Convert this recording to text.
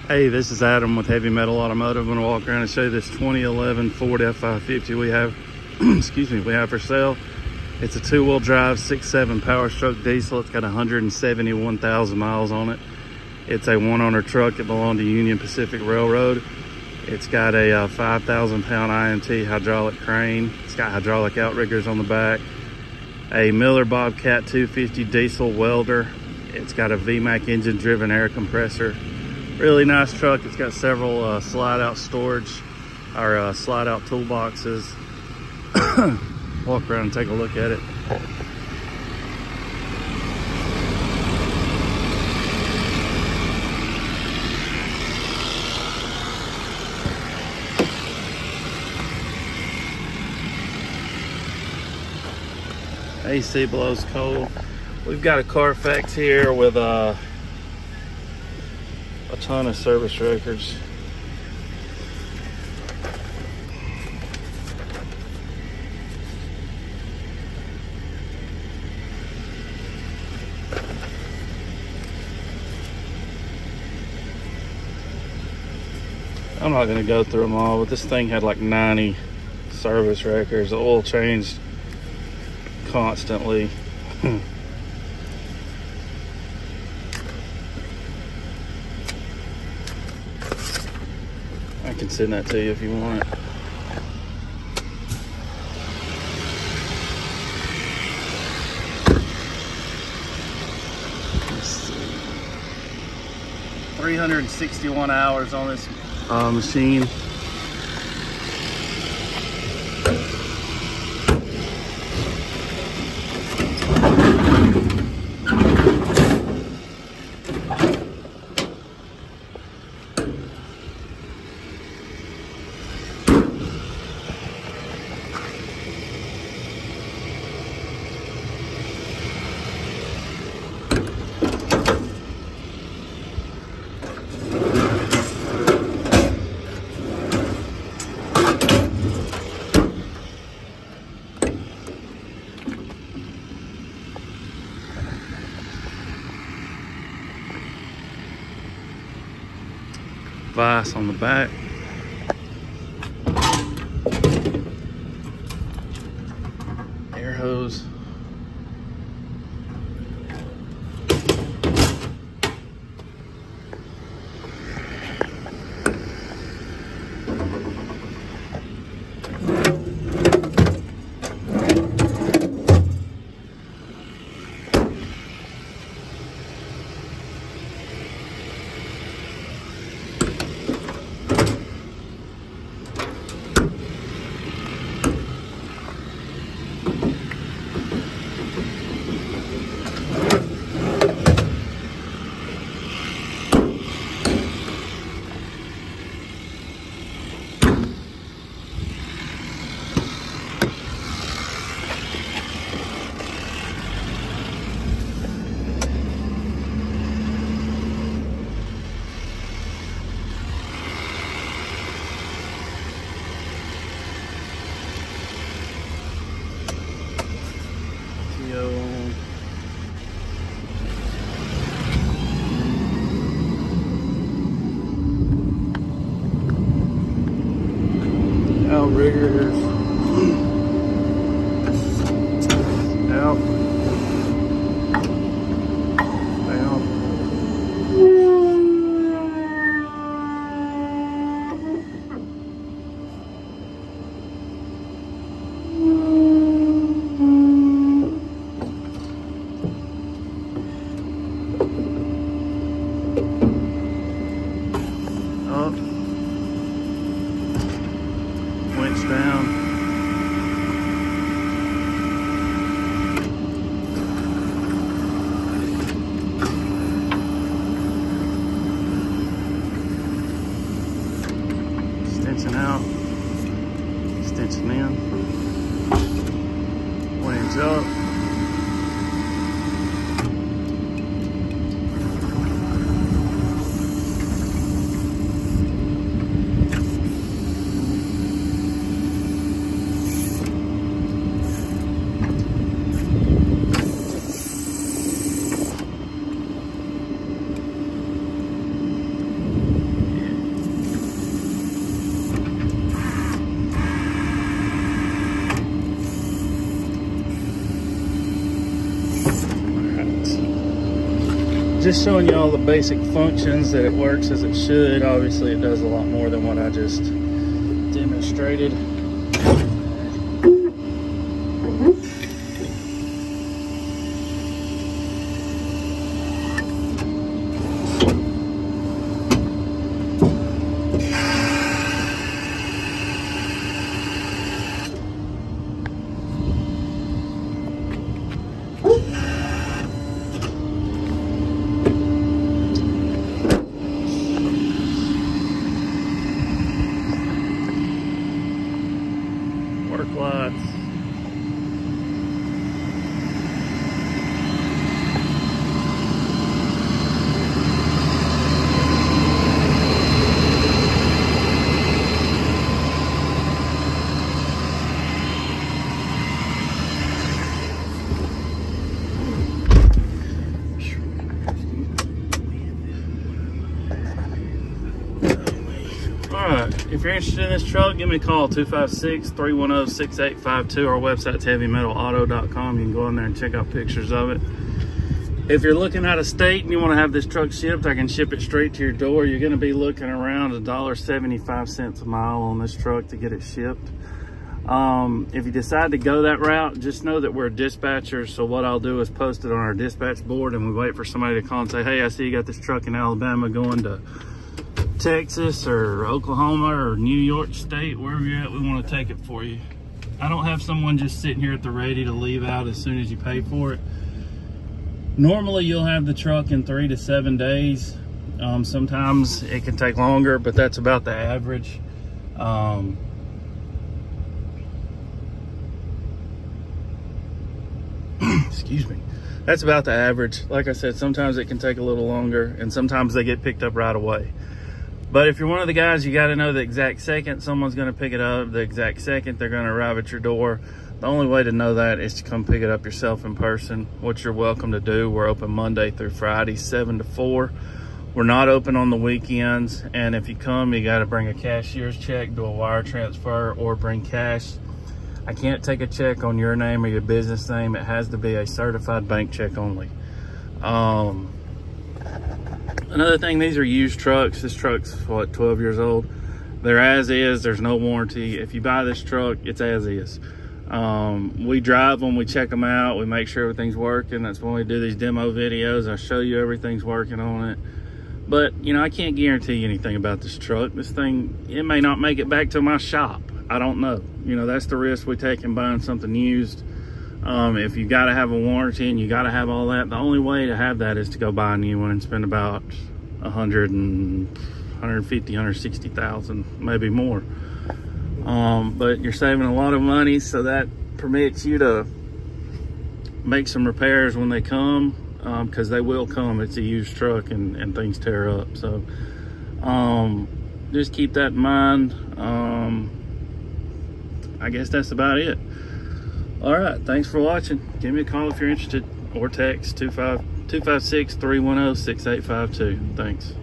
Hey, this is Adam with Heavy Metal Automotive. I'm gonna walk around and show you this 2011 Ford F550 we have, excuse me, we have for sale. It's a two-wheel drive, 6.7 power stroke diesel. It's got 171,000 miles on it. It's a one-owner truck. It belonged to Union Pacific Railroad. It's got a 5,000 pound IMT hydraulic crane. It's got hydraulic outriggers on the back. A Miller Bobcat 250 diesel welder. It's got a VMAX engine driven air compressor. Really nice truck. It's got several slide out storage or slide out toolboxes. Walk around and take a look at it. AC blows cold. We've got a Carfax here with a ton of service records. I'm not gonna go through them all, but this thing had like 90 service records. The oil changed constantly. I can send that to you if you want it. Let's see. 361 hours on this machine. Vise on the back. Air hose. Outriggers. Out. Down. Up. Winch down. Extension out. Extension in. Winch up. just showing you all the basic functions that it works as it should. Obviously it does a lot more than what I just demonstrated. Work lights. Alright, if you're interested in this truck, give me a call, 256-310-6852. Our website's heavymetalauto.com. You can go in there and check out pictures of it. If you're looking out of state and you want to have this truck shipped, I can ship it straight to your door. You're going to be looking around $1.75 a mile on this truck to get it shipped. If you decide to go that route, just know that we're a dispatcher. So what I'll do is post it on our dispatch board, and we wait for somebody to call and say, hey, I see you got this truck in Alabama going to Texas or Oklahoma or New York State, wherever you're at, we want to take it for you. I don't have someone just sitting here at the ready to leave out as soon as you pay for it. Normally you'll have the truck in 3 to 7 days. Sometimes it can take longer, but that's about the average. Excuse me. That's about the average. Like I said, sometimes it can take a little longer, and sometimes they get picked up right away. But if you're one of the guys, you got to know the exact second someone's going to pick it up, the exact second they're going to arrive at your door. The only way to know that is to come pick it up yourself in person, which you're welcome to do. We're open Monday through Friday, 7 to 4. We're not open on the weekends. And if you come, you got to bring a cashier's check, do a wire transfer, or bring cash. I can't take a check on your name or your business name. It has to be a certified bank check only. Another thing, these are used trucks. This truck's, what, 12 years old? They're as is, there's no warranty. If you buy this truck, it's as is. We drive them, we check them out, we make sure everything's working. That's when we do these demo videos. I show you everything's working on it. But, you know, I can't guarantee you anything about this truck. This thing, it may not make it back to my shop. I don't know. You know, that's the risk we take in buying something used. If you got to have a warranty and you got to have all that, the only way to have that is to go buy a new one and spend about $150,000, $160,000, maybe more. But you're saving a lot of money, so that permits you to make some repairs when they come, because they will come. It's a used truck and things tear up. So just keep that in mind. I guess that's about it. All right, thanks for watching. Give me a call if you're interested, or text 256-310-6852. Thanks.